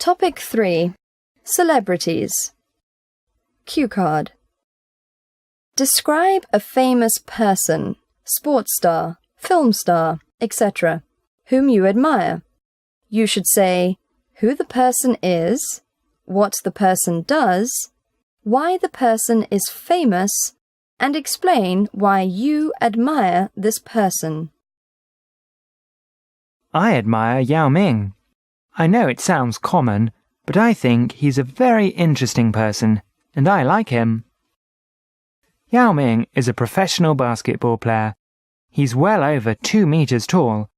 Topic 3. Celebrities. Cue card. Describe a famous person, sports star, film star, etc., whom you admire. You should say who the person is, what the person does, why the person is famous, and explain why you admire this person. I admire Yao Ming. I know it sounds common, but I think he's a very interesting person, and I like him. Yao Ming is a professional basketball player. He's well over 2 meters tall,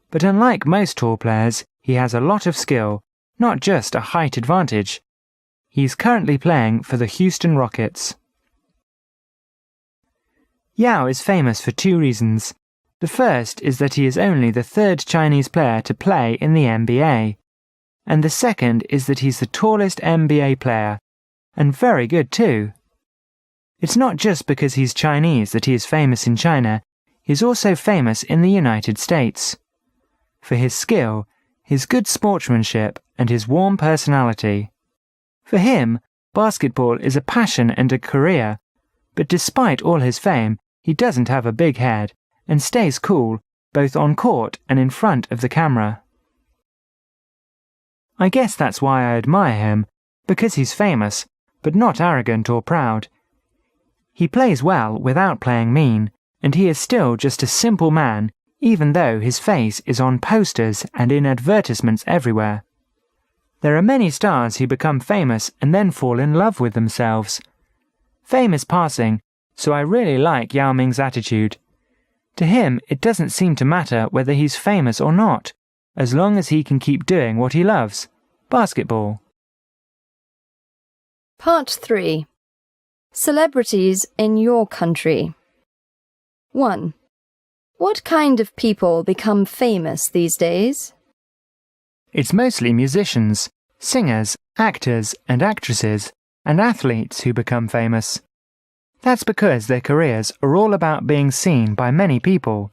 but unlike most tall players, he has a lot of skill, not just a height advantage. He's currently playing for the Houston Rockets. Yao is famous for 2 reasons. The first is that he is only the 3rd Chinese player to play in the NBA. And the second is that he's the tallest NBA player, and very good too. It's not just because he's Chinese that he is famous in China, he's also famous in the United States. For his skill, his good sportsmanship, and his warm personality. For him, basketball is a passion and a career, but despite all his fame, he doesn't have a big head, and stays cool, both on court and in front of the camera. I guess that's why I admire him, because he's famous, but not arrogant or proud. He plays well without playing mean, and he is still just a simple man, even though his face is on posters and in advertisements everywhere. There are many stars who become famous and then fall in love with themselves. Fame is passing, so I really like Yao Ming's attitude. To him, it doesn't seem to matter whether he's famous or not, as long as he can keep doing what he loves, basketball. Part 3. Celebrities in your country. 1. What kind of people become famous these days? It's mostly musicians, singers, actors and actresses, and athletes who become famous. That's because their careers are all about being seen by many people.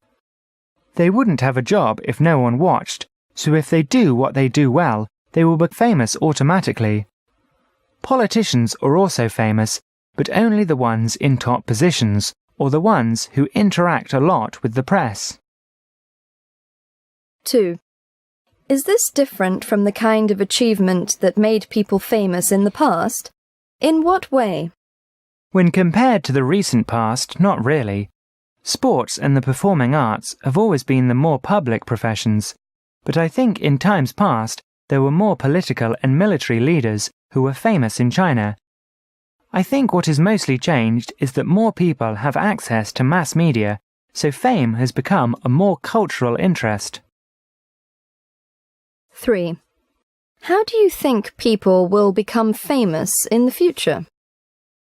They wouldn't have a job if no one watched, so if they do what they do well, they will be famous automatically. Politicians are also famous, but only the ones in top positions, or the ones who interact a lot with the press. 2. Is this different from the kind of achievement that made people famous in the past? In what way? When compared to the recent past, not really. Sports and the performing arts have always been the more public professions, but I think in times past there were more political and military leaders who were famous in China. I think what has mostly changed is that more people have access to mass media, so fame has become a more cultural interest. 3. How do you think people will become famous in the future?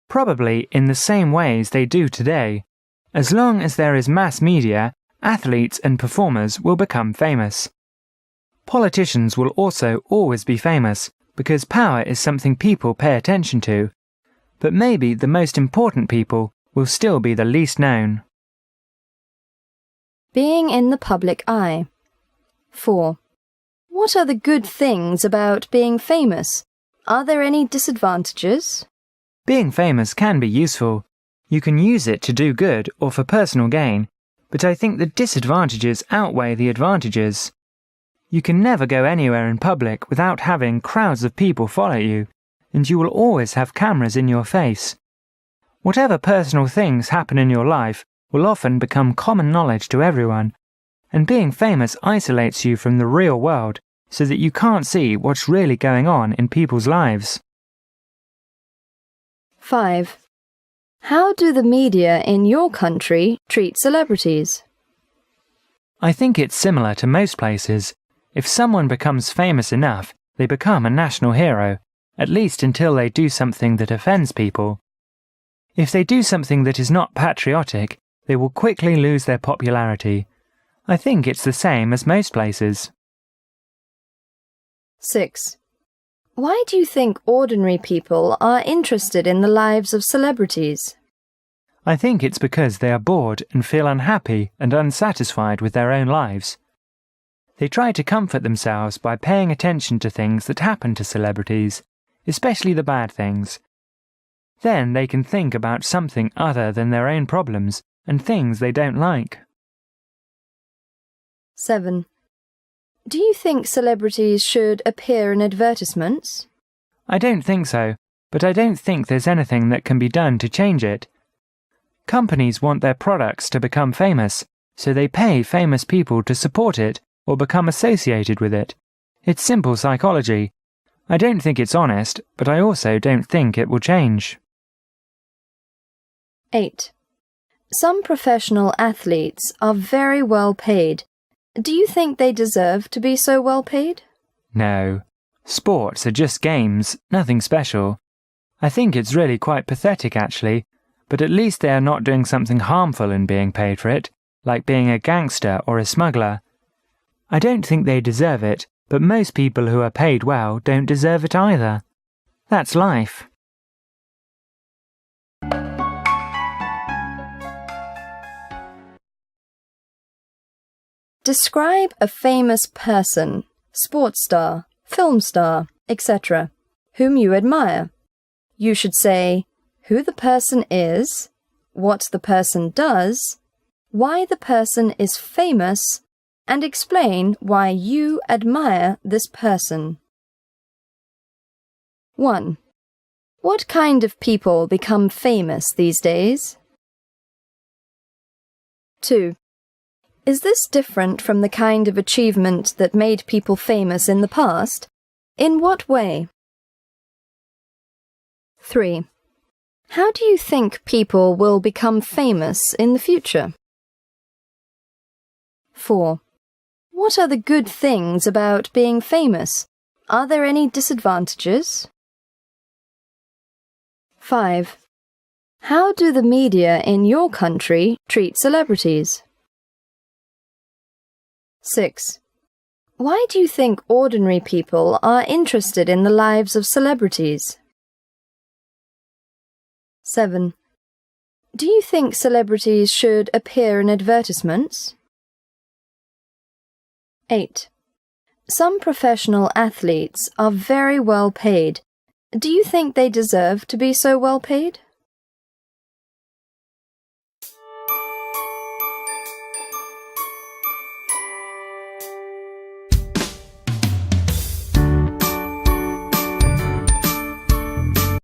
Probably in the same ways they do today. As long as there is mass media, athletes and performers will become famous. Politicians will also always be famous, because power is something people pay attention to. But maybe the most important people will still be the least known. Being in the public eye. 4. What are the good things about being famous? Are there any disadvantages? Being famous can be useful. You can use it to do good or for personal gain, but I think the disadvantages outweigh the advantages. You can never go anywhere in public without having crowds of people follow you, and you will always have cameras in your face. Whatever personal things happen in your life will often become common knowledge to everyone, and being famous isolates you from the real world so that you can't see what's really going on in people's lives. 5. How do the media in your country treat celebrities? I think it's similar to most places. If someone becomes famous enough, they become a national hero, at least until they do something that offends people. If they do something that is not patriotic, they will quickly lose their popularity. I think it's the same as most places. 6. Why do you think ordinary people are interested in the lives of celebrities? I think it's because they are bored and feel unhappy and unsatisfied with their own lives. They try to comfort themselves by paying attention to things that happen to celebrities, especially the bad things. Then they can think about something other than their own problems and things they don't like. 7. Do you think celebrities should appear in advertisements? I don't think so, but I don't think there's anything that can be done to change it. Companies want their products to become famous, so they pay famous people to support it or become associated with it. It's simple psychology. I don't think it's honest, but I also don't think it will change. 8. Some professional athletes are very well paid. Do you think they deserve to be so well paid? No. Sports are just games, nothing special. I think it's really quite pathetic, actually, but at least they are not doing something harmful in being paid for it, like being a gangster or a smuggler. I don't think they deserve it, but most people who are paid well don't deserve it either. That's life. Describe a famous person, sports star, film star, etc., whom you admire. You should say who the person is, what the person does, why the person is famous, and explain why you admire this person. 1. What kind of people become famous these days? 2. Is this different from the kind of achievement that made people famous in the past? In what way? 3. How do you think people will become famous in the future? 4. What are the good things about being famous? Are there any disadvantages? 5. How do the media in your country treat celebrities? 6. Why do you think ordinary people are interested in the lives of celebrities? 7. Do you think celebrities should appear in advertisements? 8. Some professional athletes are very well paid. Do you think they deserve to be so well paid?